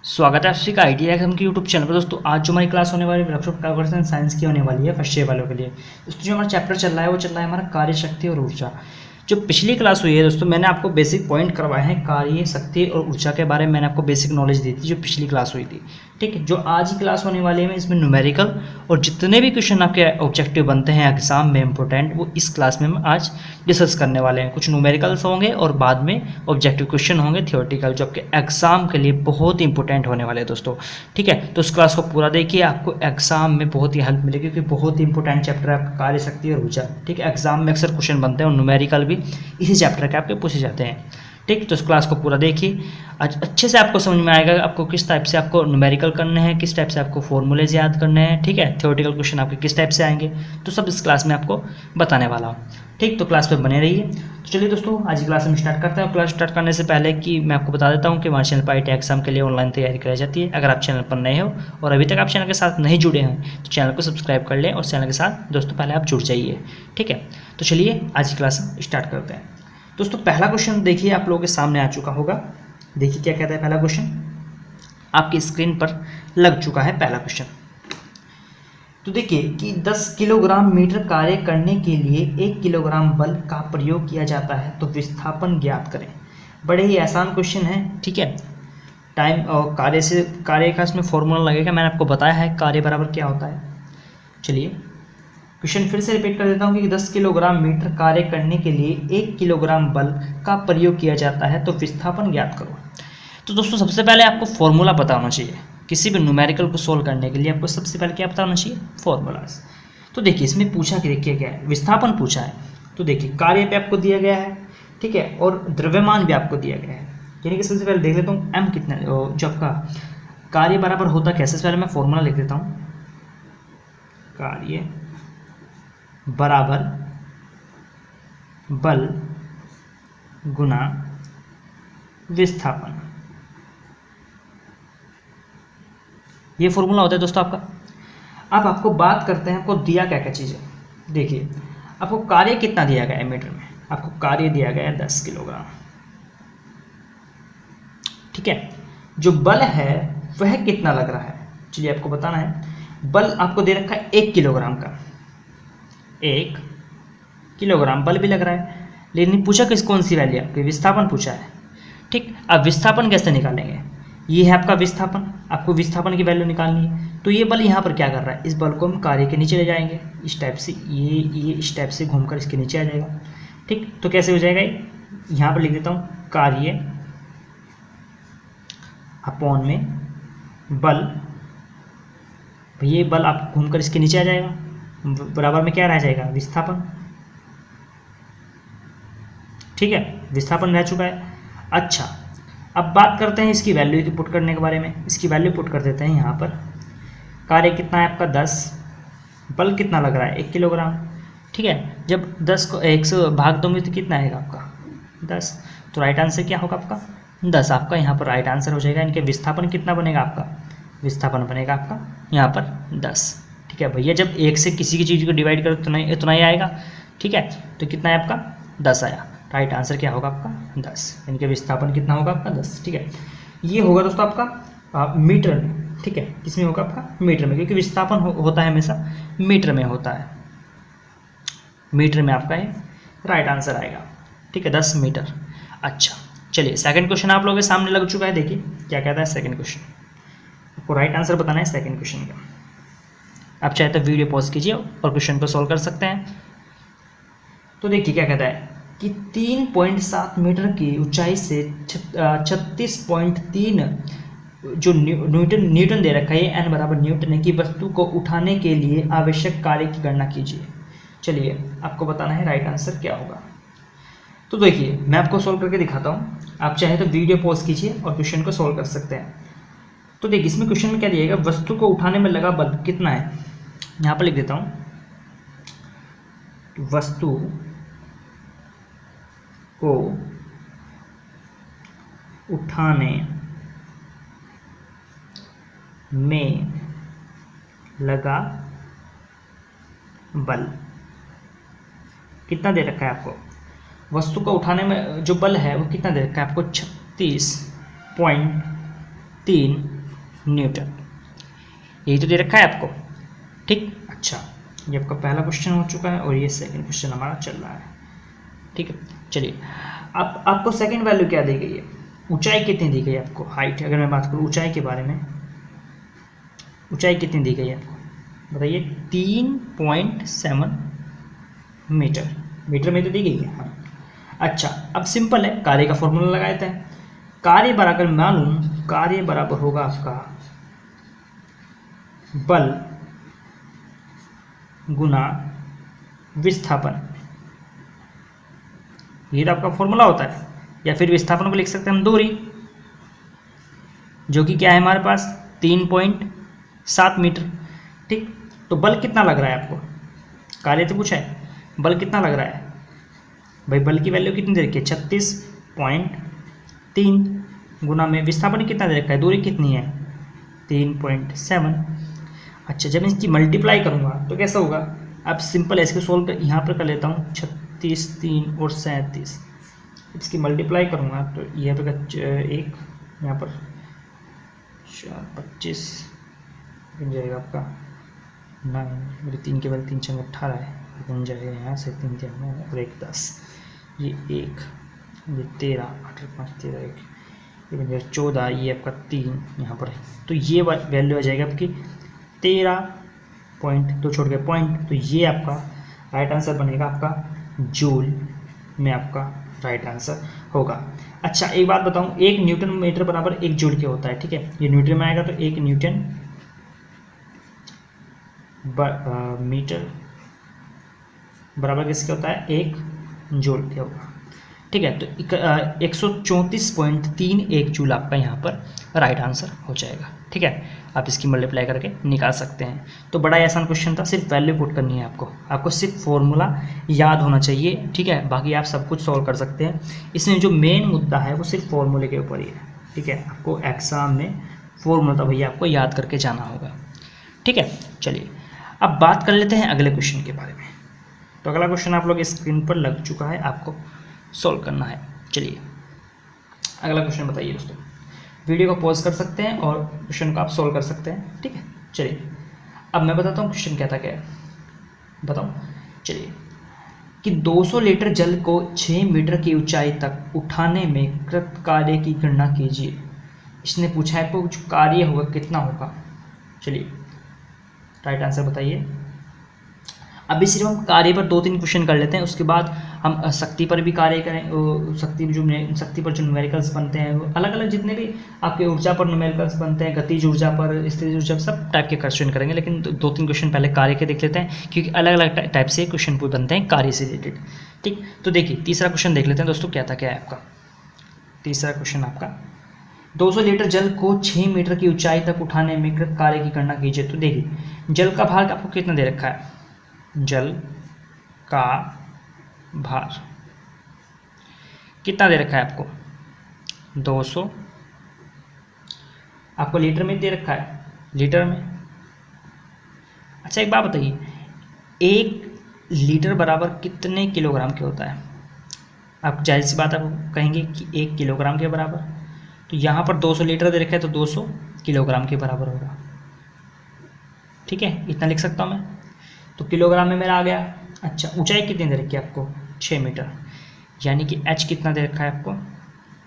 स्वागत है आप सभी का आईटी एग्जाम की यूट्यूब चैनल पर। दोस्तों आज जो हमारी क्लास होने वाली है वर्कशॉप कैलकुलेशन साइंस की होने वाली है फर्स्ट ईयर वालों के लिए। दोस्तों जो हमारा चैप्टर चल रहा है वो चल रहा है हमारा कार्य शक्ति और ऊर्जा। जो पिछली क्लास हुई है दोस्तों मैंने आपको बेसिक पॉइंट करवाए हैं कार्य शक्ति और ऊर्जा के बारे में, मैंने आपको बेसिक नॉलेज दी थी जो पिछली क्लास हुई थी। ठीक है, जो आज की क्लास होने वाली है इसमें न्यूमेरिकल और जितने भी क्वेश्चन आपके ऑब्जेक्टिव बनते हैं एग्जाम में इंपॉर्टेंट वो इस क्लास में हम आज डिस्कस करने वाले हैं। कुछ न्यूमेरिकल्स होंगे और बाद में ऑब्जेक्टिव क्वेश्चन होंगे थियोरेटिकल जो आपके एग्जाम के लिए बहुत इंपॉर्टेंट होने वाले हैं दोस्तों। ठीक है, तो इस क्लास को पूरा देखिए, आपको एग्जाम में बहुत ही हेल्प मिलेगी क्योंकि बहुत ही इंपॉर्टेंट चैप्टर है आपका कार्य शक्ति और ऊर्जा। ठीक है, एग्जाम में अक्सर क्वेश्चन बनते हैं और न्यूमेरिकल भी इसी चैप्टर के आपके पूछे जाते हैं। ठीक, तो इस क्लास को पूरा देखिए, अच्छे से आपको समझ में आएगा आपको किस टाइप से आपको न्यूमेरिकल करने हैं, किस टाइप से आपको फॉर्मूलेज याद करने हैं। ठीक है, थ्योरेटिकल क्वेश्चन आपके किस टाइप से आएंगे तो सब इस क्लास में आपको बताने वाला हूँ। ठीक, तो क्लास पे बने रहिए। तो चलिए दोस्तों आज की क्लास हम स्टार्ट करते हैं। क्लास स्टार्ट करने से पहले कि मैं आपको बता देता हूँ कि हमारे चैनल पर आईटी एग्जाम के लिए ऑनलाइन तैयारी कराई जाती है। अगर आप चैनल पर नए हो और अभी तक आप चैनल के साथ नहीं जुड़े हैं तो चैनल को सब्सक्राइब कर लें और चैनल के साथ दोस्तों पहले आप जुड़ जाइए। ठीक है, तो चलिए आज की क्लास स्टार्ट करते हैं। दोस्तों पहला क्वेश्चन देखिए आप लोगों के सामने आ चुका होगा। देखिए क्या कहता है पहला क्वेश्चन, आपकी स्क्रीन पर लग चुका है पहला क्वेश्चन। तो देखिए कि 10 किलोग्राम मीटर कार्य करने के लिए 1 किलोग्राम बल का प्रयोग किया जाता है तो विस्थापन ज्ञात करें। बड़े ही आसान क्वेश्चन है। ठीक है, टाइम और कार्य का इसमें फॉर्मूला लगेगा, मैंने आपको बताया है कार्य बराबर क्या होता है। चलिए क्वेश्चन फिर से रिपीट कर देता हूँ कि 10 किलोग्राम मीटर कार्य करने के लिए 1 किलोग्राम बल का प्रयोग किया जाता है तो विस्थापन ज्ञात करो। तो दोस्तों सबसे पहले आपको फॉर्मूला पता होना चाहिए। किसी भी न्यूमेरिकल को सोल्व करने के लिए आपको सबसे पहले क्या पता होना चाहिए, फॉर्मूलाज। तो देखिए इसमें पूछा कि देखिए क्या है, विस्थापन पूछा है। तो देखिए कार्य पे आपको दिया गया है, ठीक है, और द्रव्यमान भी आपको दिया गया है। यानी कि सबसे पहले देख लेता हूँ एम कितना जो आपका कार्य बराबर होता कैसे। पहले मैं फॉर्मूला लिख देता हूँ, कार्य बराबर बल गुना विस्थापन, ये फॉर्मूला होता है दोस्तों आपका। अब आपको बात करते हैं आपको दिया क्या क्या चीज़ें। देखिए आपको कार्य कितना दिया गया है मीटर में, आपको कार्य दिया गया है 10 किलोग्राम। ठीक है, जो बल है वह कितना लग रहा है, चलिए आपको बताना है। बल आपको दे रखा है 1 किलोग्राम का, 1 किलोग्राम बल भी लग रहा है, लेकिन पूछा किस कौन सी वैल्यू आपकी, विस्थापन पूछा है। ठीक, अब विस्थापन कैसे निकालेंगे, ये है आपका विस्थापन, आपको विस्थापन की वैल्यू निकालनी है। तो ये बल यहाँ पर क्या कर रहा है, इस बल को हम कार्य के नीचे ले जाएंगे इस टाइप से, ये इस टाइप से घूमकर इसके नीचे आ जाएगा। ठीक, तो कैसे हो जाएगा, यहाँ पर लिख देता हूँ कार्य अपॉन में बल, ये बल आप घूमकर इसके नीचे आ जाएगा, बराबर में क्या रह जाएगा, विस्थापन। ठीक है, विस्थापन रह चुका है। अच्छा अब बात करते हैं इसकी वैल्यू की पुट करने के बारे में। इसकी वैल्यू पुट कर देते हैं यहाँ पर। कार्य कितना है आपका 10, बल कितना लग रहा है 1 किलोग्राम। ठीक है, जब 10 को 1 से भाग दोगे तो कितना आएगा आपका 10, तो राइट आंसर क्या होगा आपका 10, आपका यहाँ पर राइट आंसर हो जाएगा। इनके विस्थापन कितना बनेगा आपका, विस्थापन बनेगा आपका यहाँ पर 10। ठीक है भैया, जब 1 से किसी की चीज़ को डिवाइड करो तो नहीं इतना ही आएगा। ठीक है, तो कितना है आपका 10 आया, राइट आंसर क्या होगा आपका 10, इनके विस्थापन कितना होगा आपका 10। ठीक है, ये होगा दोस्तों आपका मीटर में। ठीक है, किसमें होगा आपका मीटर में, क्योंकि विस्थापन होता है हमेशा मीटर में होता है, मीटर में आपका ये राइट आंसर आएगा। ठीक है, 10 मीटर। अच्छा चलिए सेकंड क्वेश्चन आप लोगों के सामने लग चुका है। देखिए क्या कहता है सेकंड क्वेश्चन, आपको राइट आंसर बताना है सेकंड क्वेश्चन का। आप चाहे तो वीडियो पॉज कीजिए और क्वेश्चन को सॉल्व कर सकते हैं। तो देखिए क्या कहता है कि 3.7 मीटर की ऊंचाई से 36.3 जो न्यूटन दे रखा है, एन बराबर न्यूटन है, की वस्तु को उठाने के लिए आवश्यक कार्य की गणना कीजिए। चलिए आपको बताना है राइट आंसर क्या होगा। तो देखिए मैं आपको सॉल्व करके दिखाता हूँ, आप चाहे तो वीडियो पॉज कीजिए और क्वेश्चन को सॉल्व कर सकते हैं। तो देखिए इसमें क्वेश्चन में क्या दिएगा, वस्तु को उठाने में लगा बल कितना है, यहाँ पर लिख देता हूँ, वस्तु को उठाने में लगा बल कितना दे रखा है आपको, वस्तु को उठाने में जो बल है वो कितना दे रखा है आपको 36.3 न्यूटन। यही तो दे रखा है आपको, ठीक। अच्छा, ये आपका पहला क्वेश्चन हो चुका है और ये सेकंड क्वेश्चन हमारा चल रहा है, ठीक है। चलिए, अब आपको सेकंड वैल्यू क्या दी गई है, ऊंचाई कितनी दी गई है आपको, हाइट। अगर मैं बात करूँ ऊंचाई के बारे में, ऊंचाई कितनी दी गई है आपको बताइए, 3.7 मीटर। मीटर में तो दी गई है, हाँ। अच्छा, अब सिंपल है, कार्य का फॉर्मूला लगा देते हैं। कार्य बराबर मालूम, कार्य बराबर होगा आपका बल गुना विस्थापन। ये तो आपका फॉर्मूला होता है। या फिर विस्थापन को लिख सकते हैं हम दूरी, जो कि क्या है हमारे पास 3.7 मीटर, ठीक। तो बल कितना लग रहा है आपको, कार्य तो पूछा है, बल कितना लग रहा है भाई, बल की वैल्यू कितनी दे रखी है 36.3 गुना में विस्थापन कितना दे रखा है, दूरी कितनी है 3.7। अच्छा, जब मैं इसकी मल्टीप्लाई करूँगा तो कैसा होगा, अब सिंपल है, इसको सोल्व कर यहाँ पर कर लेता हूँ, 36, 3 और 37, इसकी मल्टीप्लाई करूँगा तो यहाँ पर एक, यहाँ पर 25 बन जाएगा आपका 9, मेरे 3 के बाद 3 छंग 18 है, बन जाएगा यहाँ से 3 3 और 1 10, ये 1, ये 13, 8 5 13 1, ये बन जाएगा 14, ये आपका 3 यहाँ पर है। तो ये वैल्यू आ जाएगा आपकी 13 पॉइंट, तो छोड़ के पॉइंट, तो ये आपका राइट आंसर बनेगा आपका जूल में, आपका राइट आंसर होगा। अच्छा, एक बात बताऊं, 1 न्यूटन मीटर बराबर 1 जूल क्या होता है, ठीक है। ये न्यूटन में आएगा तो 1 न्यूटन मीटर बराबर किसके होता है, 1 जूल क्या होगा, ठीक है। तो 134.31 जूल आपका यहाँ पर राइट आंसर हो जाएगा, ठीक है। आप इसकी मल्टीप्लाई करके निकाल सकते हैं। तो बड़ा ही आसान क्वेश्चन था, सिर्फ वैल्यू पुट करनी है आपको सिर्फ फॉर्मूला याद होना चाहिए, ठीक है। बाकी आप सब कुछ सॉल्व कर सकते हैं। इसमें जो मेन मुद्दा है वो सिर्फ फॉर्मूले के ऊपर ही है, ठीक है। आपको एग्जाम में फॉर्मूला तो भैया आपको याद करके जाना होगा, ठीक है। चलिए, अब बात कर लेते हैं अगले क्वेश्चन के बारे में। तो अगला क्वेश्चन आप लोग स्क्रीन पर लग चुका है, आपको सॉल्व करना है। चलिए, अगला क्वेश्चन बताइए दोस्तों, वीडियो को पॉज कर सकते हैं और क्वेश्चन को आप सॉल्व कर सकते हैं, ठीक है। चलिए, अब मैं बताता हूँ क्वेश्चन क्या था, क्या है बताओ। चलिए, कि 200 लीटर जल को 6 मीटर की ऊंचाई तक उठाने में कृत कार्य की गणना कीजिए। इसने पूछा है आपको जो कार्य होगा कितना होगा। चलिए, राइट आंसर बताइए। अभी सिर्फ हम कार्य पर 2-3 क्वेश्चन कर लेते हैं, उसके बाद हम शक्ति पर भी कार्य करें। शक्ति पर जो न्यूमेरिकल्स बनते हैं वो अलग अलग, जितने भी आपके ऊर्जा पर न्यूमेरिकल्स बनते हैं, गतिज ऊर्जा पर, स्थितिज ऊर्जा, सब टाइप के क्वेश्चन करेंगे। लेकिन 2-3 क्वेश्चन पहले कार्य के देख लेते हैं, क्योंकि अलग अलग टाइप से क्वेश्चन बनते हैं कार्य से रिलेटेड, ठीक। तो देखिए, तीसरा क्वेश्चन देख लेते हैं दोस्तों, क्या था, क्या है आपका तीसरा क्वेश्चन आपका, 200 लीटर जल को 6 मीटर की ऊंचाई तक उठाने में कृत कार्य की गणना कीजिए। तो देखिए, जल का भार आपको कितना दे रखा है, जल का भार कितना दे रखा है आपको 200, आपको लीटर में दे रखा है, लीटर में। अच्छा, एक बात बताइए, 1 लीटर बराबर कितने किलोग्राम के होता है। आप जाहिर सी बात आप कहेंगे कि 1 किलोग्राम के बराबर, तो यहाँ पर 200 लीटर दे रखा है तो 200 किलोग्राम के बराबर होगा, ठीक है। इतना लिख सकता हूँ मैं, तो किलोग्राम में मेरा आ गया। अच्छा, ऊंचाई कितनी दे रखी है आपको 6 मीटर, यानी कि h कितना दे रखा है आपको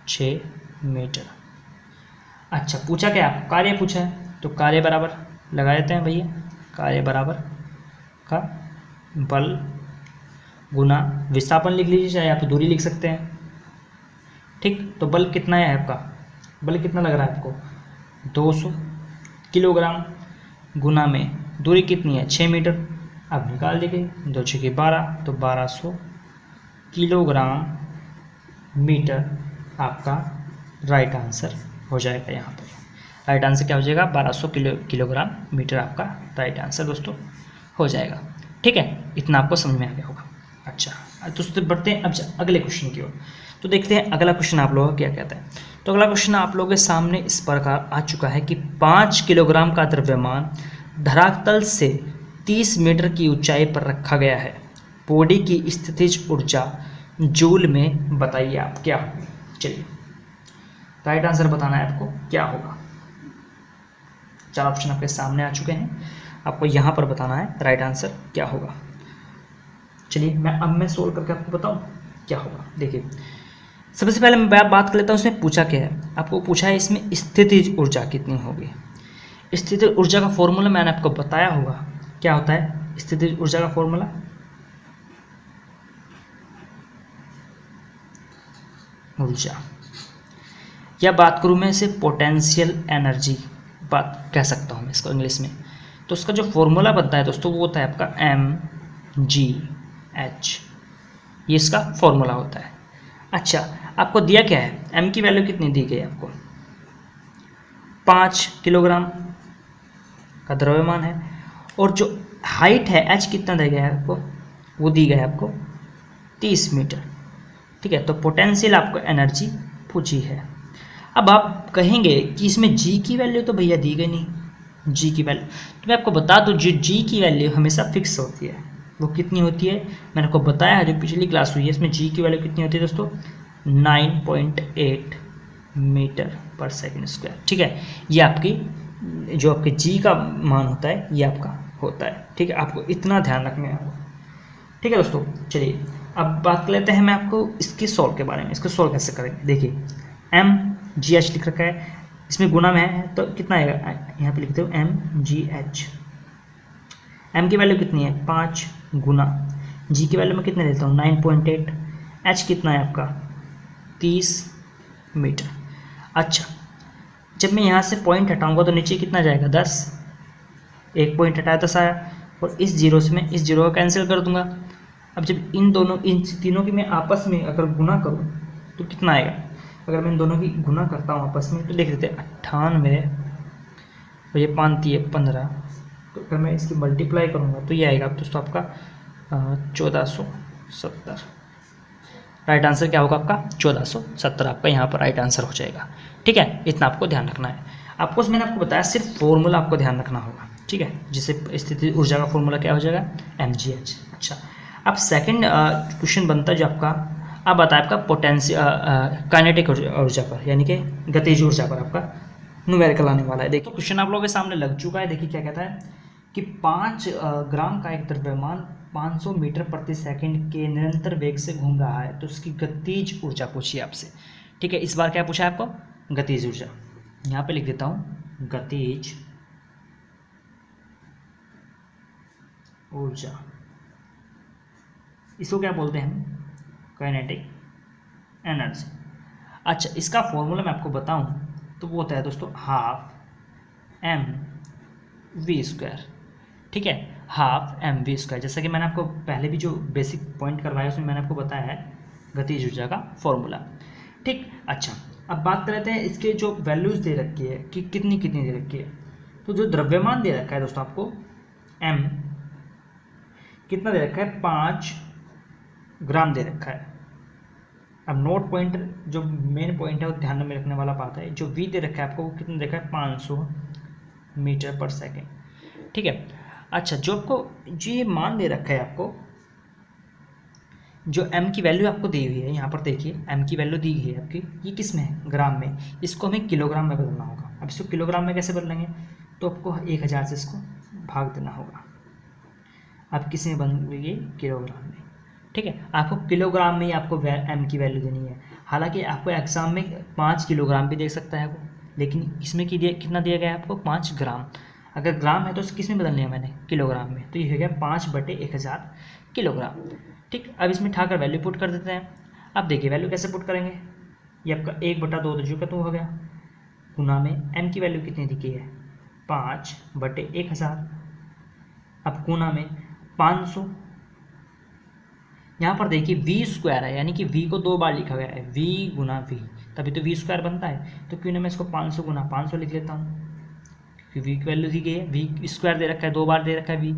6 मीटर। अच्छा, पूछा क्या आपको, कार्य पूछा है, तो कार्य बराबर लगा देते हैं भैया, कार्य बराबर का बल गुना विस्थापन लिख लीजिए, चाहे आप दूरी लिख सकते हैं, ठीक। तो बल कितना है आपका, बल कितना लग रहा है आपको 200 किलोग्राम गुना में दूरी कितनी है 6 मीटर। अब निकाल देंगे, 2 6 के 12, तो 1200 किलोग्राम मीटर आपका राइट आंसर हो जाएगा। यहाँ पर राइट आंसर क्या हो जाएगा, 1200 किलोग्राम मीटर आपका राइट आंसर दोस्तों हो जाएगा, ठीक है। इतना आपको समझ में आ गया होगा। अच्छा, दोस्तों बढ़ते हैं अब अगले क्वेश्चन की ओर। तो देखते हैं अगला क्वेश्चन आप लोगों का क्या कहता है। तो अगला क्वेश्चन आप लोगों के सामने इस प्रकार आ चुका है कि 5 किलोग्राम का द्रव्यमान धरातल से 30 मीटर की ऊंचाई पर रखा गया है। बॉडी की स्थितिज ऊर्जा जूल में बताइए आप क्या होगी। चलिए, राइट आंसर बताना है आपको क्या होगा। 4 ऑप्शन आपके सामने आ चुके हैं, आपको यहाँ पर बताना है राइट आंसर क्या होगा। चलिए मैं सोल्व करके आपको बताऊँ क्या होगा। देखिए सबसे पहले मैं बात कर लेता हूँ इसमें पूछा क्या है। आपको पूछा है इसमें स्थितिज ऊर्जा कितनी होगी। स्थितिज ऊर्जा का फॉर्मूला मैंने आपको बताया होगा, क्या होता है स्थितिज ऊर्जा का फॉर्मूला। ऊर्जा, या बात करूँ मैं इसे पोटेंशियल एनर्जी बात कह सकता हूँ मैं इसको इंग्लिश में। तो उसका जो फॉर्मूला बनता है दोस्तों वो होता है आपका mgh, ये इसका फॉर्मूला होता है। अच्छा आपको दिया क्या है, m की वैल्यू कितनी दी गई है आपको, 5 किलोग्राम का द्रव्यमान है, और जो हाइट है h कितना दिया गया है आपको, वो दी गई है आपको 30 मीटर। ठीक है, तो पोटेंशियल आपको एनर्जी पूछी है। अब आप कहेंगे कि इसमें g की वैल्यू तो भैया दी गई नहीं, g की वैल्यू तो मैं आपको बता दूं जो g की वैल्यू हमेशा फिक्स होती है, वो कितनी होती है मैंने आपको बताया है, जो पिछली क्लास हुई है इसमें g की वैल्यू कितनी होती है दोस्तों, 9.8 मीटर पर सेकंड स्क्वायर। ठीक है, ये आपकी जो आपके g का मान होता है ये आपका होता है। ठीक है, आपको इतना ध्यान रखना है। ठीक है दोस्तों, चलिए अब बात कर लेते हैं मैं आपको इसके सॉल्व के बारे में। इसको सॉल्व कैसे करेंगे, देखिए mgh लिख रखा है, इसमें गुना में है तो कितना आएगा, यहाँ पे लिखते हो mgh। m की वैल्यू कितनी है 5 गुना g की वैल्यू मैं कितने लेता हूँ 9.8, h कितना है आपका 30 मीटर। अच्छा जब मैं यहाँ से पॉइंट हटाऊंगा तो नीचे कितना जाएगा 10, एक पॉइंट हटाया 10 आया, और इस जीरो से मैं इस जीरो को कैंसिल कर दूंगा। अब जब इन तीनों की मैं आपस में अगर गुना करूँ तो कितना आएगा, अगर मैं इन दोनों की गुना करता हूँ आपस में तो लिख देते हैं 98, और ये 5 है 15, तो अगर मैं इसकी मल्टीप्लाई करूँगा तो ये आएगा दोस्तों आपका 1470। राइट आंसर क्या होगा आपका 1470, आपका यहाँ पर राइट आंसर हो जाएगा। ठीक है, इतना आपको ध्यान रखना है। आपको मैंने आपको बताया सिर्फ फॉर्मूला आपको ध्यान रखना होगा। ठीक है, जिससे स्थिति ऊर्जा का फॉर्मूला क्या हो जाएगा mgh। अच्छा अब सेकंड क्वेश्चन बनता है जो आपका, अब बताया आपका पोटेंशियल काइनेटिक ऊर्जा पर, यानी कि गतिज ऊर्जा पर आपका न्यूमेरिकल आने वाला है। देखिए क्वेश्चन आप लोगों के सामने लग चुका है। देखिए क्या कहता है कि 5 ग्राम का एक द्रव्यमान 500 मीटर प्रति सेकंड के निरंतर वेग से घूम रहा है, तो उसकी गतिज ऊर्जा पूछी आपसे। ठीक है, इस बार क्या पूछा है आपको, गतिज ऊर्जा। यहाँ पे लिख देता हूँ गतिज ऊर्जा, इसको क्या बोलते हैं, काइनेटिक एनर्जी। अच्छा इसका फॉर्मूला मैं आपको बताऊं तो वो होता है दोस्तों हाफ mv²। ठीक है, हाफ mv², जैसा कि मैंने आपको पहले भी जो बेसिक पॉइंट करवाया उसमें मैंने आपको बताया है गतिज ऊर्जा का फॉर्मूला। ठीक, अच्छा अब बात कर लेते हैं इसके जो वैल्यूज दे रखी है कि कितनी कितनी दे रखी है। तो जो द्रव्यमान दे रखा है दोस्तों आपको m कितना दे रखा है 5 ग्राम दे रखा है। अब नोट पॉइंट जो मेन पॉइंट है वो ध्यान में रखने वाला बात है, जो v दे रखा है आपको वो कितना देखा है 500 मीटर पर सेकेंड। ठीक है, अच्छा जो आपको जो ये मान दे रखा है आपको, जो m की वैल्यू आपको दी हुई है यहाँ पर देखिए m की वैल्यू दी गई है आपकी, ये किस में है ग्राम में, इसको हमें किलोग्राम में बदलना होगा। अब इसको किलोग्राम में कैसे बदलेंगे, तो आपको 1000 से इसको भाग देना होगा। आप किस में बदलेंगे, किलोग्राम में। ठीक है, आपको किलोग्राम में ही आपको m की वैल्यू देनी है। हालांकि आपको एग्जाम में 5 किलोग्राम भी दे सकता है वो, लेकिन इसमें कितना दिया गया है आपको 5 ग्राम। अगर ग्राम है तो किस में बदलनी है मैंने, किलोग्राम में, तो ये हो गया 5/1000 किलोग्राम। ठीक, अब इसमें उठाकर वैल्यू पुट कर देते हैं। अब देखिए वैल्यू कैसे पुट करेंगे, ये आपका 1/2 जो का तो हो गया, गुना में m की वैल्यू कितनी दिखी है 5/1000, अब गुना में 500। यहाँ पर देखिए v² है, यानी कि v को 2 बार लिखा गया है, v गुना v, तभी तो v² बनता है। तो क्यों ना मैं इसको 500 गुना 500 लिख लेता हूँ, क्योंकि v की वैल्यू दी गई है, v² दे रखा है, 2 बार दे रखा है v,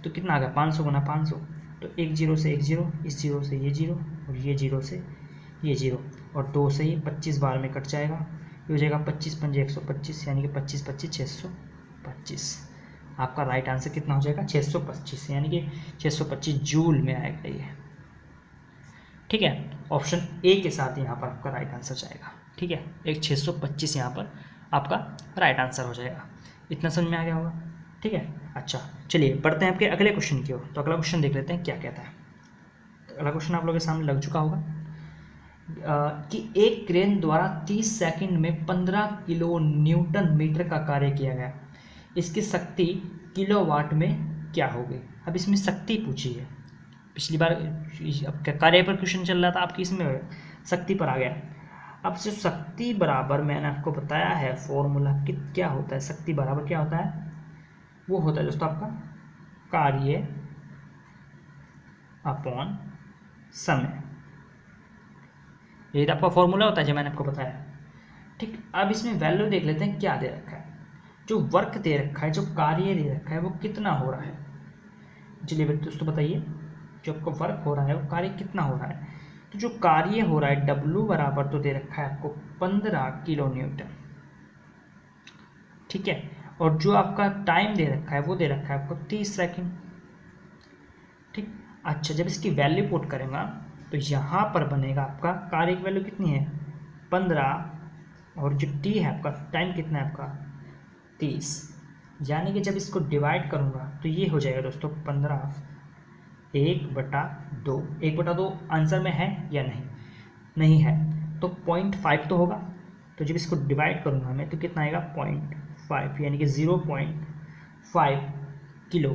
तो कितना आ गया 500 गुना 500। तो एक जीरो से एक जीरो, इस जीरो से ये जीरो, और ये जीरो से ये जीरो, और 2 से ये 25 बार में कट जाएगा, ये हो जाएगा 25 पंजे 125, यानी कि 25 25 625। आपका राइट आंसर कितना हो जाएगा 625, यानी कि 625 जूल में आएगा ये। ठीक है, ऑप्शन ए के साथ यहाँ पर आपका राइट आंसर जाएगा। ठीक है, एक 625 यहाँ पर आपका राइट आंसर हो जाएगा। इतना समझ में आ गया होगा, ठीक है। अच्छा चलिए बढ़ते हैं आपके अगले क्वेश्चन की ओर। तो अगला क्वेश्चन देख लेते हैं क्या कहता है। तो अगला क्वेश्चन आप लोगों के सामने लग चुका होगा कि एक क्रेन द्वारा 30 सेकंड में 15 किलो न्यूटन मीटर का कार्य किया गया, इसकी शक्ति किलोवाट में क्या होगी। अब इसमें शक्ति पूछी है, पिछली बार अब कार्य पर क्वेश्चन चल रहा था, आपकी इसमें शक्ति पर आ गया। अब जो शक्ति बराबर मैंने आपको बताया है फॉर्मूला कि क्या होता है, शक्ति बराबर क्या होता है, वो होता है दोस्तों आपका कार्य अपॉन समय। ये आपका फॉर्मूला होता है जो मैंने आपको बताया, ठीक। अब इसमें वैल्यू देख लेते हैं क्या दे रखा है। जो वर्क दे रखा है, जो कार्य दे रखा है वो कितना हो रहा है। चलिए दोस्तों बताइए, जो आपको वर्क हो रहा है वो कार्य कितना हो रहा है। तो जो कार्य हो रहा है W बराबर तो दे रखा है आपको 15 किलो न्यूटन, ठीक है। और जो आपका टाइम दे रखा है वो दे रखा है आपको 30 सेकंड, ठीक। अच्छा जब इसकी वैल्यू पुट करेंगे तो यहाँ पर बनेगा आपका कार्य की वैल्यू कितनी है 15, और जो टी है आपका टाइम कितना है आपका 30, यानी कि जब इसको डिवाइड करूँगा तो ये हो जाएगा दोस्तों 15 1/2। 1/2 आंसर में है या नहीं, नहीं है तो 0.5 तो होगा। तो जब इसको डिवाइड करूँगा मैं तो कितना आएगा 0.5, यानी कि 0.5 किलो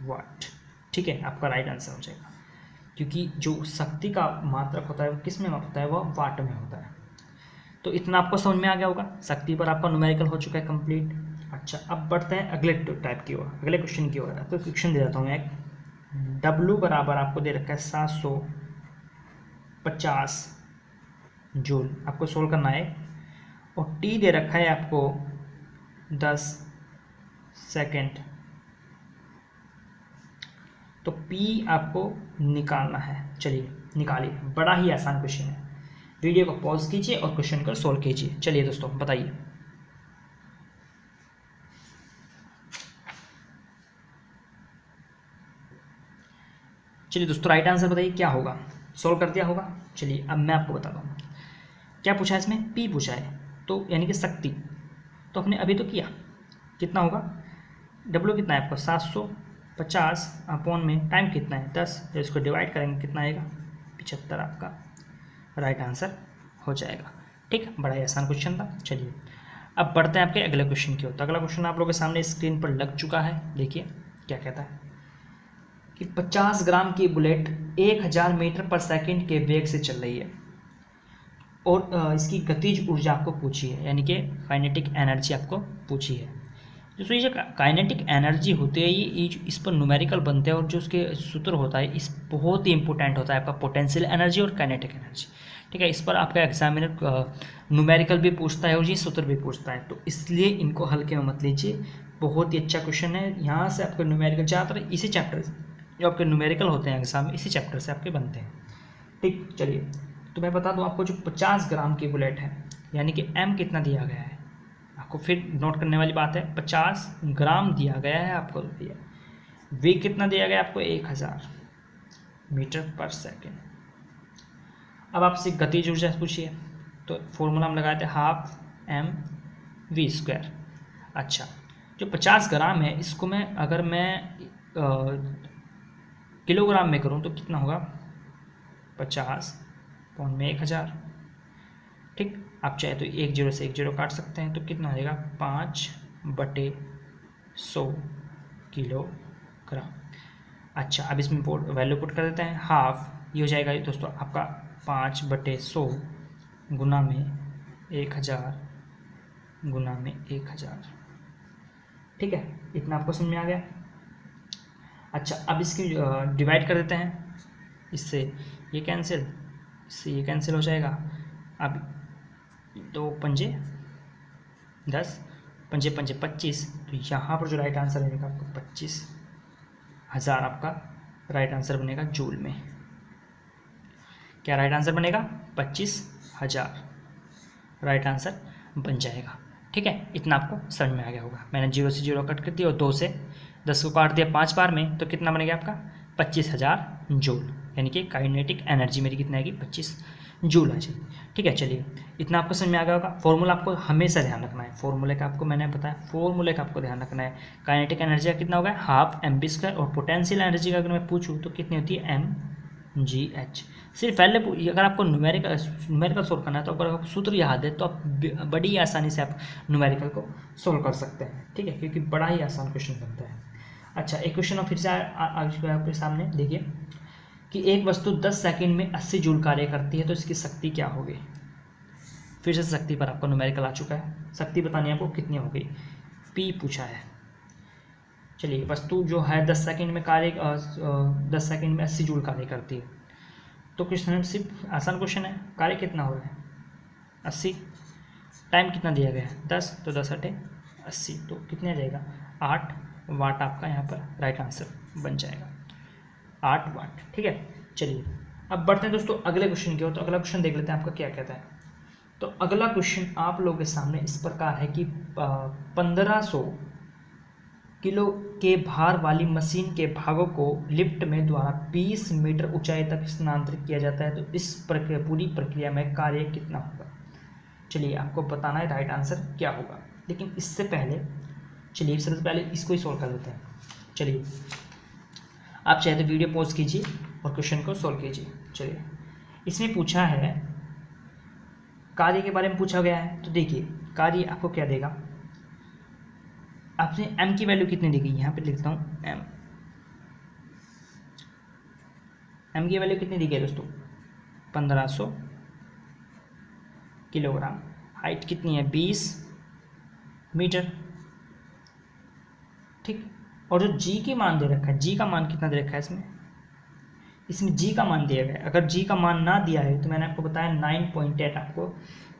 वाट, ठीक है। आपका राइट आंसर हो जाएगा, क्योंकि जो शक्ति का मात्रक होता है वो किस में होता है, वह वाट में होता है। तो इतना आपको समझ में आ गया होगा। शक्ति पर आपका न्यूमेरिकल हो चुका है कंप्लीट। अच्छा अब बढ़ते हैं अगले टाइप की ओर, अगले क्वेश्चन की ओर। तो क्वेश्चन दे देता हूँ मैं एक। W बराबर आपको दे रखा है 750 जूल, आपको सोल्व करना है। और T दे रखा है आपको 10 सेकेंड। तो P आपको निकालना है। चलिए निकालिए, बड़ा ही आसान क्वेश्चन है। वीडियो को पॉज कीजिए और क्वेश्चन को सोल्व कीजिए। चलिए दोस्तों बताइए। चलिए दोस्तों राइट आंसर बताइए क्या होगा, सोल्व कर दिया होगा। चलिए अब मैं आपको बताता हूँ क्या पूछा है इसमें, P पूछा है, तो यानी कि शक्ति। तो अपने अभी तो किया, कितना होगा W कितना है आपका 750 अपॉन में टाइम कितना है 10, जब इसको डिवाइड करेंगे कितना आएगा 75, आपका राइट आंसर हो जाएगा, ठीक। बड़ा ही आसान क्वेश्चन था। चलिए अब बढ़ते हैं आपके अगले क्वेश्चन की ओर। तो अगला क्वेश्चन आप लोगों के सामने स्क्रीन पर लग चुका है, देखिए क्या कहता है कि 50 ग्राम की बुलेट 1000 मीटर पर सेकंड के वेग से चल रही है और इसकी गतिज ऊर्जा आपको पूछी है, यानी कि काइनेटिक एनर्जी आपको पूछी है। दोस्तों ये जो काइनेटिक एनर्जी होती है ये इस पर न्यूमेरिकल बनते हैं, और जो उसके सूत्र होता है इस बहुत ही इंपॉर्टेंट होता है आपका पोटेंशियल एनर्जी और काइनेटिक एनर्जी, ठीक है। इस पर आपका एग्जामिनर न्यूमेरिकल भी पूछता है और ये सूत्र भी पूछता है, तो इसलिए इनको हल्के में मत लीजिए। बहुत ही अच्छा क्वेश्चन है, यहाँ से आपके न्यूमेरिकल ज़्यादातर इसी चैप्टर जो आपके न्यूमेरिकल होते हैं एग्जाम में इसी चैप्टर से आपके बनते हैं, ठीक। चलिए तो मैं बता दूं आपको, जो 50 ग्राम की बुलेट है यानी कि M कितना दिया गया है, आपको फिर नोट करने वाली बात है, 50 ग्राम दिया गया है आपको दिया, वेग कितना दिया गया आपको 1000 मीटर पर सेकेंड। अब आपसे गतिज ऊर्जा पूछिए, तो फॉर्मूला हम लगाते हैं 12mv²। अच्छा जो 50 ग्राम है इसको मैं अगर मैं किलोग्राम में करूँ तो कितना होगा 50 पॉइंट में 1000, ठीक। आप चाहे तो 1 0 से 1 0 काट सकते हैं, तो कितना हो जाएगा 5/100 किलोग्राम। अच्छा अब इसमें वैल्यू पुट कर देते हैं, हाफ ये हो जाएगा दोस्तों आपका 5/100 गुना में 1000 गुना में 1000, ठीक है। इतना आपको समझ में आ गया। अच्छा अब इसकी डिवाइड कर देते हैं, इससे ये कैंसिल, इससे ये कैंसिल हो जाएगा। अब 2 पंजे 10, 5 5 25, तो यहाँ पर जो राइट आंसर बनेगा आपको 25,000 आपका राइट आंसर बनेगा जूल में। क्या राइट आंसर बनेगा 25,000 राइट आंसर बन जाएगा, ठीक है। इतना आपको समझ में आ गया होगा। मैंने 0 से 0 कट कर दिया और 2 से 10 को काट दिया 5 बार में, तो कितना बनेगा आपका 25,000 जूल, यानी कि काइनेटिक एनर्जी मेरी कितनी आएगी जूल आ जाएगी। ठीक है, चलिए इतना आपको समझ में आ गया होगा। फॉर्मूला आपको हमेशा ध्यान रखना है, फॉर्मूले का आपको मैंने बताया, फॉर्मूले का आपको ध्यान रखना है। काइनेटिक एनर्जी का कितना होगा, हाफ mv², और पोटेंशियल एनर्जी का अगर मैं पूछूँ तो कितनी होती है, mgh। सिर्फ पहले अगर आपको न्यूमेरिकल सोल्व करना है तो अगर आपको सूत्र याद है तो आप बड़ी आसानी से आप न्यूमेरिकल को सोल्व कर सकते हैं। ठीक है, क्योंकि बड़ा ही आसान क्वेश्चन बनता है। अच्छा, एक क्वेश्चन और फिर से आपके सामने देखिए कि एक वस्तु 10 सेकंड में 80 जूल कार्य करती है तो इसकी शक्ति क्या होगी। फिर से शक्ति पर आपको न्यूमेरिकल आ चुका है, शक्ति बतानी है आपको कितनी होगी, P पूछा है। चलिए, वस्तु जो है 10 सेकंड में 80 जूल कार्य करती है, तो क्वेश्चन सिर्फ आसान क्वेश्चन है, कार्य कितना हो रहा है 80, टाइम कितना दिया गया है 10, तो 10 × 80 तो कितने आ जाएगा 8 वाट। आपका यहाँ पर राइट आंसर बन जाएगा 8 वाट। ठीक है, चलिए अब बढ़ते हैं दोस्तों अगले क्वेश्चन की ओर। तो अगला क्वेश्चन देख लेते हैं आपका क्या कहता है। तो अगला क्वेश्चन आप लोगों के सामने इस प्रकार है कि 1500 किलो के भार वाली मशीन के भागों को लिफ्ट में द्वारा 20 मीटर ऊंचाई तक स्थानांतरित किया जाता है, तो इस पूरी प्रक्रिया में कार्य कितना होगा। चलिए आपको बताना है राइट आंसर क्या होगा, लेकिन इससे पहले चलिए सबसे पहले इसको ही सोल्व कर लेते हैं। चलिए आप चाहे तो वीडियो पॉज कीजिए और क्वेश्चन को सोल्व कीजिए। चलिए, इसमें पूछा है कार्य के बारे में पूछा गया है, तो देखिए कार्य आपको क्या देगा, आपने m की वैल्यू कितनी दी गई, यहाँ पे लिखता हूँ m की वैल्यू कितनी दी गई दोस्तों 1500 किलोग्राम, हाइट कितनी है 20 मीटर। ठीक, और जो g की मान दे रखा है, g का मान कितना दे रखा है इसमें g का मान दिया गया है। अगर g का मान ना दिया है तो मैंने आपको बताया 9.8 आपको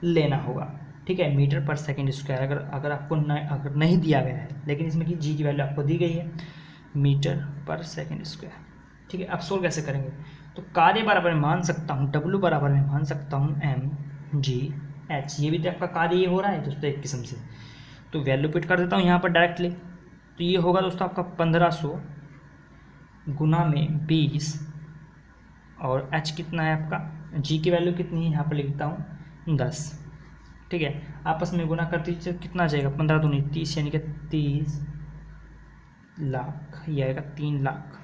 लेना होगा। ठीक है, मीटर पर सेकंड स्क्वायर अगर आपको अगर नहीं दिया गया है, लेकिन इसमें कि जी की वैल्यू आपको दी गई है मीटर पर सेकंड स्क्वायर। ठीक है, अब सोल्व कैसे करेंगे, तो कार्य बराबर में मान सकता हूँ W बराबर में मान सकता हूँ mgh, ये भी तो आपका कार्य ये हो रहा है दोस्तों एक किस्म से, तो वैल्यू पुट कर देता हूँ यहाँ पर डायरेक्टली। तो ये होगा दोस्तों आपका 1500 गुना में 20, और h कितना है आपका, g की वैल्यू कितनी है यहाँ पर लिखता हूँ 10। ठीक है, आपस में गुना कर दीजिए, कितना जाएगा 15 दूनी 30, यानी कि 30 लाख, ये आएगा 3 लाख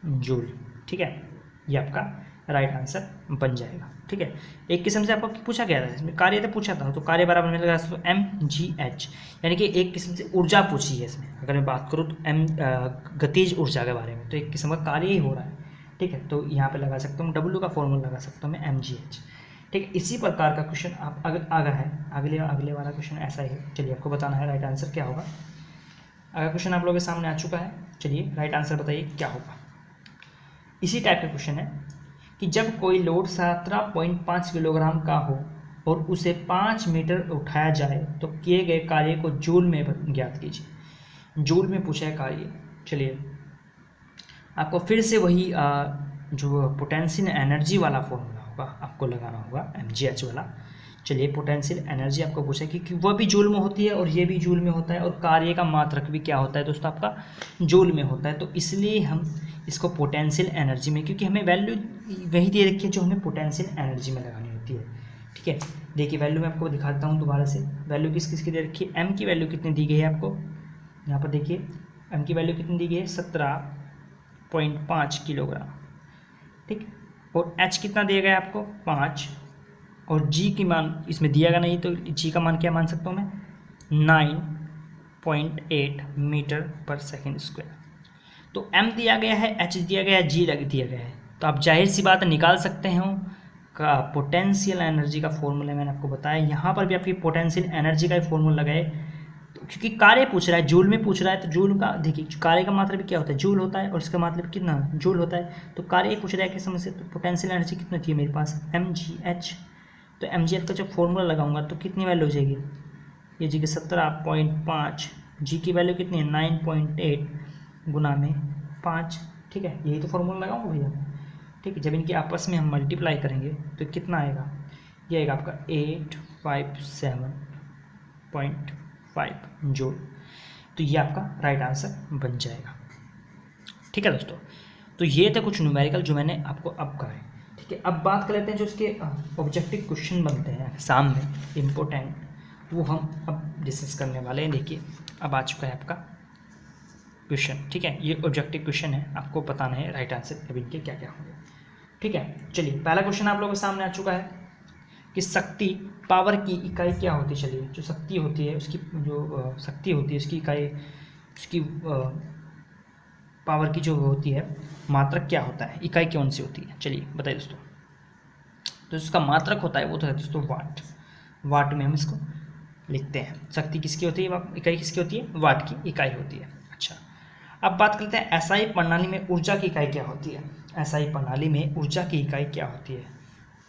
जूल। ठीक है, ये आपका राइट आंसर बन जाएगा। ठीक है, एक किस्म से आपको पूछा गया था, इसमें कार्य तो पूछा था, तो कार्य बराबर में लगा तो mgh, यानी कि एक किस्म से ऊर्जा पूछी है इसमें। अगर मैं बात करूँ तो गतिज ऊर्जा के बारे में, तो एक किस्म का कार्य ही हो रहा है। ठीक है, तो यहाँ पे लगा सकता हूँ W का फॉर्मूला लगा सकता हूँ मैं mgh। ठीक है, इसी प्रकार का क्वेश्चन आप आगा है, अगले वाला क्वेश्चन ऐसा ही है। चलिए आपको बताना है राइट आंसर क्या होगा। अगला क्वेश्चन आप लोगों के सामने आ चुका है, चलिए राइट आंसर बताइए क्या होगा। इसी टाइप का क्वेश्चन है कि जब कोई लोड 17.5 किलोग्राम का हो और उसे 5 मीटर उठाया जाए तो किए गए कार्य को जूल में ज्ञात कीजिए। जूल में पूछा है कार्य। चलिए आपको फिर से वही जो पोटेंशियल एनर्जी वाला फॉर्मूला आपको लगाना होगा mgh वाला। चलिए, पोटेंशियल एनर्जी आपको पूछा है क्योंकि वह भी जूल में होती है और ये भी जूल में होता है, और कार्य का मात्रक भी क्या होता है दोस्तों आपका जूल में होता है, तो इसलिए हम इसको पोटेंशियल एनर्जी में, क्योंकि हमें वैल्यू वही दे रखी है जो हमें पोटेंशियल एनर्जी में लगानी होती है। ठीक है, देखिए वैल्यू मैं आपको दिखाता हूँ दोबारा से, वैल्यू किस किस की दे रखी है। m की वैल्यू कितनी दी गई है आपको, यहाँ पर देखिए m की वैल्यू कितनी दी गई है 17.5 किलोग्राम। ठीक, और h कितना दिया गया है आपको 5, और g की मान इसमें दिया गया नहीं, तो g का मान क्या मान सकता हूँ मैं 9.8 मीटर पर सेकंड स्क्वायर। तो m दिया गया है, h दिया गया है, g दिया गया है, तो आप जाहिर सी बात निकाल सकते हो का पोटेंशियल एनर्जी का फॉर्मूला मैंने आपको बताया। यहाँ पर भी आपकी पोटेंशियल एनर्जी का ही फॉर्मूला लगाए, तो क्योंकि कार्य पूछ रहा है, जूल में पूछ रहा है, तो जूल का देखिए कार्य का मात्रा भी क्या होता है जूल होता है, और इसका मतलब कितना जूल होता है, तो कार्य पूछ रहा है किस समझ से, तो पोटेंशियल एनर्जी कितनी थी मेरे पास mgh। तो mgh का जब फॉर्मूला लगाऊंगा तो कितनी वैल्यू हो जाएगी, ये जी की 17.5, जी की वैल्यू कितनी है 9.8 गुना में 5। ठीक है, यही तो फॉर्मूला लगाऊंगा भैया। ठीक है, जब इनके आपस में हम मल्टीप्लाई करेंगे तो कितना आएगा, ये आएगा आपका 857.5 जूल। तो ये आपका राइट आंसर बन जाएगा। ठीक है दोस्तों, तो ये थे कुछ न्यूमेरिकल जो मैंने आपको अब कराए। ठीक है, अब बात कर लेते हैं जो उसके ऑब्जेक्टिव क्वेश्चन बनते हैं एग्जाम में इम्पोर्टेंट, वो हम अब डिस्कस करने वाले हैं। देखिए अब आ चुका है आपका क्वेश्चन, ठीक है, ये ऑब्जेक्टिव क्वेश्चन है, आपको बताना है राइट आंसर अब इनके क्या क्या होंगे। ठीक है, चलिए पहला क्वेश्चन आप लोगों के सामने आ चुका है कि शक्ति पावर की इकाई क्या होती है। चलिए जो शक्ति होती है उसकी जो शक्ति होती है उसकी इकाई, उसकी पावर की जो होती है मात्रक क्या होता है, इकाई कौन सी होती है, चलिए बताइए दोस्तों। तो इसका मात्रक होता है वो तो है दोस्तों वाट, वाट में हम इसको लिखते हैं। शक्ति किसकी होती है, इकाई किसकी होती है, वाट की इकाई होती है। अच्छा अब बात करते हैं एसआई प्रणाली में ऊर्जा की इकाई क्या होती है। एसआई प्रणाली में ऊर्जा की इकाई क्या होती है,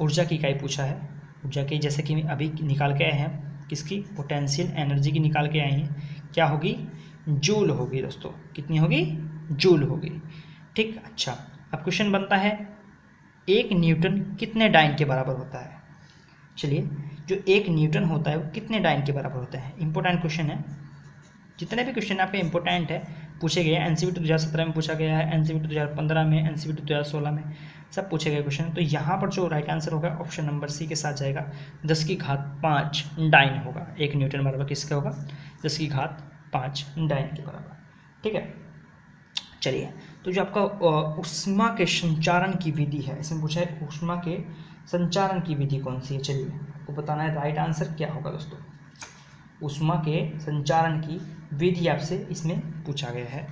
ऊर्जा की इकाई पूछा है। ऊर्जा की जैसे कि अभी निकाल के आए हैं किसकी, पोटेंशियल एनर्जी की निकाल के आए हैं, क्या होगी, जूल होगी दोस्तों, कितनी होगी, जूल होगी। ठीक, अच्छा अब क्वेश्चन बनता है 1 न्यूटन कितने डाइन के बराबर होता है। चलिए जो 1 न्यूटन होता है वो कितने डाइन के बराबर होता है, इंपॉर्टेंट क्वेश्चन है। जितने भी क्वेश्चन आपके इंपॉर्टेंट है पूछे गए हैं, एनसीईआरटी 2017 में पूछा गया है, एनसीईआरटी 2015 में, एनसीईआरटी 2016 में सब पूछे गए क्वेश्चन। तो यहाँ पर जो राइट आंसर होगा ऑप्शन नंबर सी के साथ जाएगा, 10⁵ डाइन होगा। 1 न्यूटन बराबर किसका होगा, 10⁵ डाइन के बराबर। ठीक है, चलिए तो जो आपका ऊष्मा के संचारण की विधि है, इसमें पूछा है ऊष्मा के संचारण की विधि कौन सी है। चलिए आपको बताना है राइट आंसर क्या होगा दोस्तों। ऊष्मा के संचारण की विधि आपसे इसमें पूछा गया है।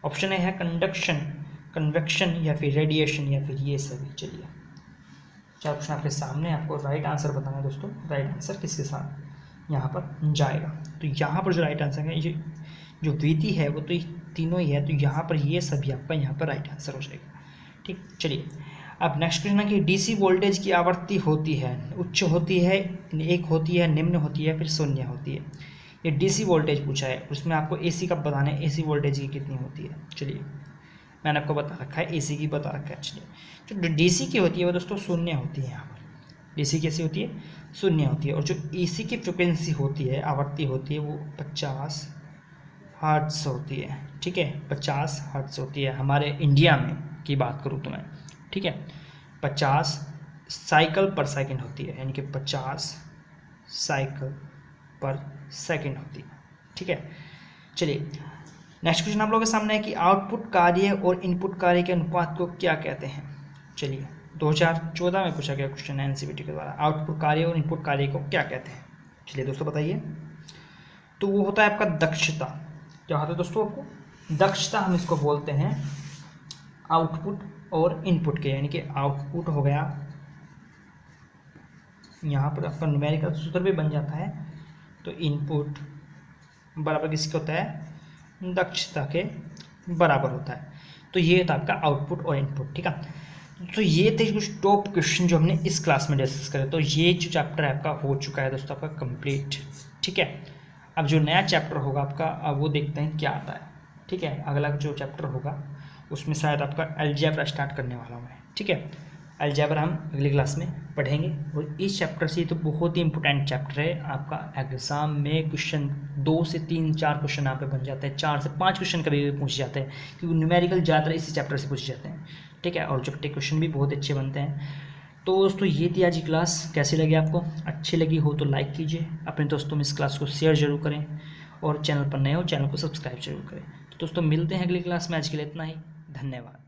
ऑप्शन ए है कंडक्शन, कन्वेक्शन या फिर रेडिएशन या फिर ये सभी। चलिए 4 ऑप्शन आपके सामने, आपको राइट आंसर बताना है दोस्तों। राइट आंसर किसके साथ यहाँ पर जाएगा, तो यहाँ पर जो राइट आंसर है, ये जो विधि है वो तो तीनों ही है, तो यहाँ पर ये सभी आपका यहाँ पर राइट आंसर हो जाएगा। ठीक, चलिए अब नेक्स्ट क्वेश्चन है कि डीसी वोल्टेज की आवृत्ति होती है, उच्च होती है, एक होती है, निम्न होती है, फिर शून्य होती है। ये डीसी वोल्टेज पूछा है, उसमें आपको एसी का बताना है, एसी वोल्टेज की कितनी होती है। चलिए मैंने आपको बता रखा है, एसी की बता रखा है। चलिए जो डीसी की होती है वो दोस्तों शून्य होती है। यहाँ पर डीसी कैसी होती है, शून्य होती है। और जो एसी की फ्रिक्वेंसी होती है, आवृत्ति होती है, वो 50 हर्ट्ज होती है। ठीक है, 50 हर्ट्ज होती है हमारे इंडिया में की बात करूँ तो मैं, ठीक है, 50 साइकिल पर सेकंड होती है, यानी कि 50 साइकिल पर सेकंड होती है। ठीक है, चलिए नेक्स्ट क्वेश्चन आप लोगों के सामने है कि आउटपुट कार्य और इनपुट कार्य के अनुपात को क्या कहते हैं। चलिए 2014 में पूछा गया क्वेश्चन है एनसीईआरटी के द्वारा, आउटपुट कार्य और इनपुट कार्य को क्या कहते हैं। चलिए दोस्तों बताइए, तो वो होता है आपका दक्षता। क्या होता है दोस्तों, आपको दक्षता हम इसको बोलते हैं आउटपुट और इनपुट के, यानी कि आउटपुट हो गया, यहाँ पर आपका न्यूमेरिकल सूत्र भी बन जाता है, तो इनपुट बराबर किसका होता है, दक्षता के बराबर होता है। तो ये था आपका आउटपुट और इनपुट। ठीक है, तो ये थे कुछ टॉप क्वेश्चन जो हमने इस क्लास में डिस्कस करे। तो ये जो चैप्टर है आपका हो चुका है दोस्तों आपका कंप्लीट। ठीक है, अब जो नया चैप्टर होगा आपका, अब वो देखते हैं क्या आता है। ठीक है, अगला जो चैप्टर होगा उसमें शायद आपका अलजेब्रा स्टार्ट करने वाला हूँ मैं। ठीक है, अलजेब्रा हम अगली क्लास में पढ़ेंगे। और इस चैप्टर से तो बहुत ही इंपॉर्टेंट चैप्टर है, आपका एग्जाम में क्वेश्चन 2 से 3 4 क्वेश्चन यहाँ पे बन जाते हैं, 4 से 5 क्वेश्चन कभी भी पूछे जाते हैं, क्योंकि न्यूमेरिकल ज़्यादातर इसी चैप्टर से पूछे जाते हैं। ठीक है, और ऑब्जेक्टिव क्वेश्चन भी बहुत अच्छे बनते हैं। तो दोस्तों ये थी आज की क्लास, कैसी लगी आपको, अच्छी लगी हो तो लाइक कीजिए, अपने दोस्तों में इस क्लास को शेयर जरूर करें, और चैनल पर नए हो चैनल को सब्सक्राइब जरूर करें। तो दोस्तों मिलते हैं अगली क्लास में, आज के लिए इतना ही, धन्यवाद।